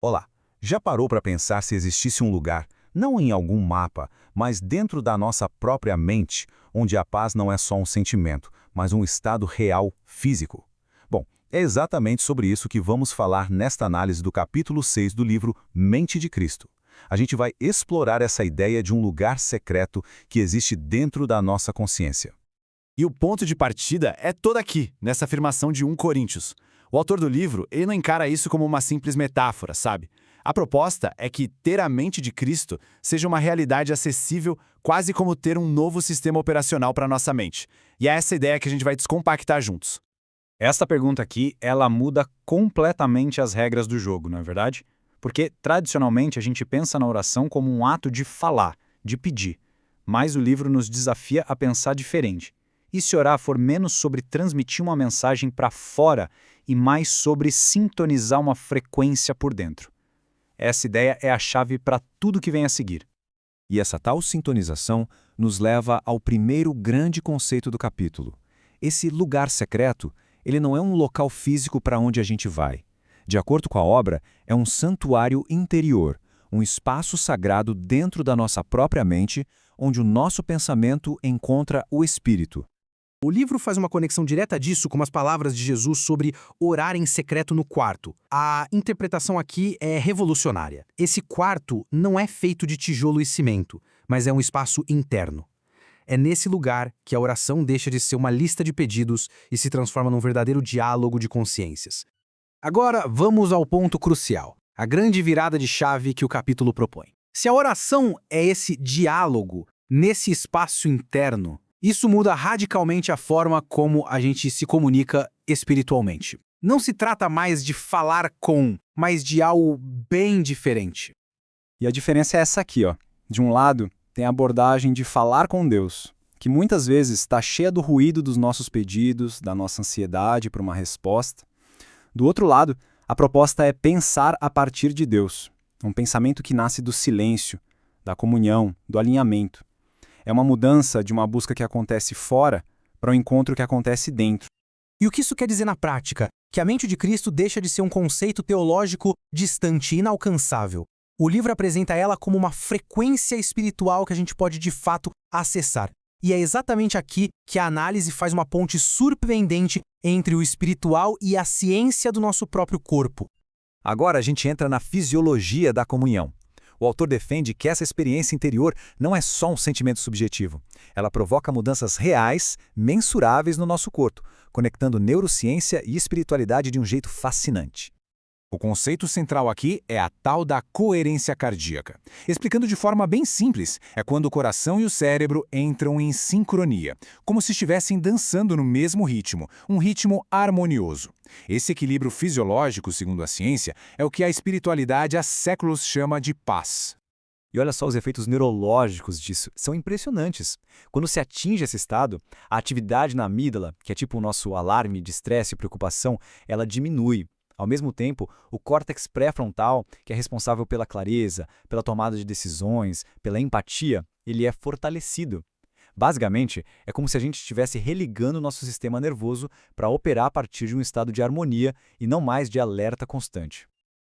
Olá, já parou para pensar se existisse um lugar, não em algum mapa, mas dentro da nossa própria mente, onde a paz não é só um sentimento, mas um estado real, físico? Bom, é exatamente sobre isso que vamos falar nesta análise do capítulo 6 do livro Mente de Cristo. A gente vai explorar essa ideia de um lugar secreto que existe dentro da nossa consciência. E o ponto de partida é todo aqui, nessa afirmação de 1 Coríntios. O autor do livro, ele não encara isso como uma simples metáfora, sabe? A proposta é que ter a mente de Cristo seja uma realidade acessível, quase como ter um novo sistema operacional para nossa mente. E é essa ideia que a gente vai descompactar juntos. Esta pergunta aqui, ela muda completamente as regras do jogo, não é verdade? Porque, tradicionalmente, a gente pensa na oração como um ato de falar, de pedir. Mas o livro nos desafia a pensar diferente. E se orar for menos sobre transmitir uma mensagem para fora e mais sobre sintonizar uma frequência por dentro? Essa ideia é a chave para tudo que vem a seguir. E essa tal sintonização nos leva ao primeiro grande conceito do capítulo. Esse lugar secreto, ele não é um local físico para onde a gente vai. De acordo com a obra, é um santuário interior, um espaço sagrado dentro da nossa própria mente, onde o nosso pensamento encontra o Espírito. O livro faz uma conexão direta disso com as palavras de Jesus sobre orar em secreto no quarto. A interpretação aqui é revolucionária. Esse quarto não é feito de tijolo e cimento, mas é um espaço interno. É nesse lugar que a oração deixa de ser uma lista de pedidos e se transforma num verdadeiro diálogo de consciências. Agora, vamos ao ponto crucial, a grande virada de chave que o capítulo propõe. Se a oração é esse diálogo, nesse espaço interno, isso muda radicalmente a forma como a gente se comunica espiritualmente. Não se trata mais de falar com, mas de algo bem diferente. E a diferença é essa aqui, ó. De um lado, tem a abordagem de falar com Deus, que muitas vezes está cheia do ruído dos nossos pedidos, da nossa ansiedade por uma resposta. Do outro lado, a proposta é pensar a partir de Deus, um pensamento que nasce do silêncio, da comunhão, do alinhamento. É uma mudança de uma busca que acontece fora para um encontro que acontece dentro. E o que isso quer dizer na prática? Que a mente de Cristo deixa de ser um conceito teológico distante e inalcançável. O livro apresenta ela como uma frequência espiritual que a gente pode de fato acessar. E é exatamente aqui que a análise faz uma ponte surpreendente entre o espiritual e a ciência do nosso próprio corpo. Agora a gente entra na fisiologia da comunhão. O autor defende que essa experiência interior não é só um sentimento subjetivo. Ela provoca mudanças reais, mensuráveis no nosso corpo, conectando neurociência e espiritualidade de um jeito fascinante. O conceito central aqui é a tal da coerência cardíaca. Explicando de forma bem simples, é quando o coração e o cérebro entram em sincronia, como se estivessem dançando no mesmo ritmo, um ritmo harmonioso. Esse equilíbrio fisiológico, segundo a ciência, é o que a espiritualidade há séculos chama de paz. E olha só os efeitos neurológicos disso, são impressionantes. Quando se atinge esse estado, a atividade na amígdala, que é tipo o nosso alarme de estresse e preocupação, ela diminui. Ao mesmo tempo, o córtex pré-frontal, que é responsável pela clareza, pela tomada de decisões, pela empatia, ele é fortalecido. Basicamente, é como se a gente estivesse religando o nosso sistema nervoso para operar a partir de um estado de harmonia e não mais de alerta constante.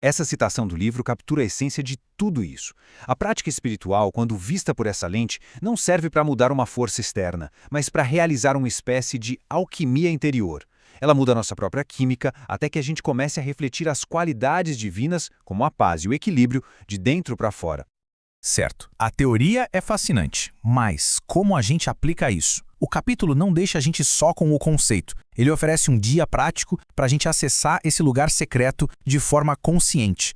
Essa citação do livro captura a essência de tudo isso. A prática espiritual, quando vista por essa lente, não serve para mudar uma força externa, mas para realizar uma espécie de alquimia interior. Ela muda a nossa própria química até que a gente comece a refletir as qualidades divinas, como a paz e o equilíbrio, de dentro para fora. Certo, a teoria é fascinante, mas como a gente aplica isso? O capítulo não deixa a gente só com o conceito. Ele oferece um guia prático para a gente acessar esse lugar secreto de forma consciente.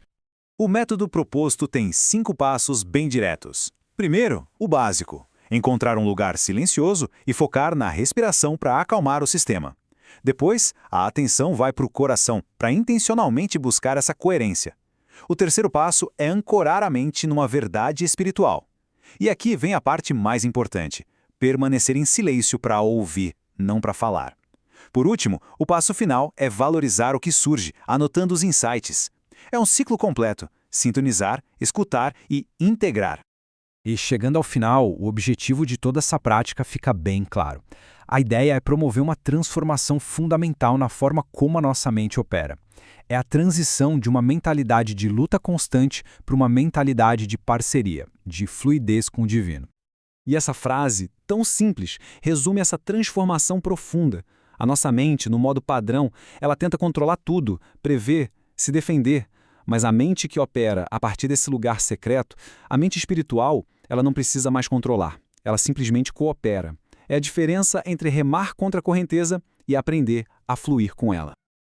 O método proposto tem 5 passos bem diretos. Primeiro, o básico: encontrar um lugar silencioso e focar na respiração para acalmar o sistema. Depois, a atenção vai para o coração, para intencionalmente buscar essa coerência. O terceiro passo é ancorar a mente numa verdade espiritual. E aqui vem a parte mais importante: permanecer em silêncio para ouvir, não para falar. Por último, o passo final é valorizar o que surge, anotando os insights. É um ciclo completo: sintonizar, escutar e integrar. E chegando ao final, o objetivo de toda essa prática fica bem claro. A ideia é promover uma transformação fundamental na forma como a nossa mente opera. É a transição de uma mentalidade de luta constante para uma mentalidade de parceria, de fluidez com o divino. E essa frase, tão simples, resume essa transformação profunda. A nossa mente, no modo padrão, ela tenta controlar tudo, prever, se defender. Mas a mente que opera a partir desse lugar secreto, a mente espiritual, ela não precisa mais controlar. Ela simplesmente coopera. É a diferença entre remar contra a correnteza e aprender a fluir com ela.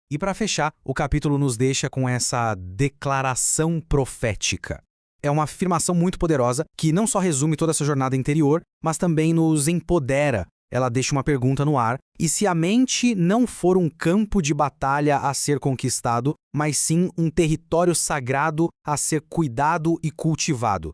E para fechar, o capítulo nos deixa com essa declaração profética. É uma afirmação muito poderosa que não só resume toda essa jornada interior, mas também nos empodera. Ela deixa uma pergunta no ar: e se a mente não for um campo de batalha a ser conquistado, mas sim um território sagrado a ser cuidado e cultivado?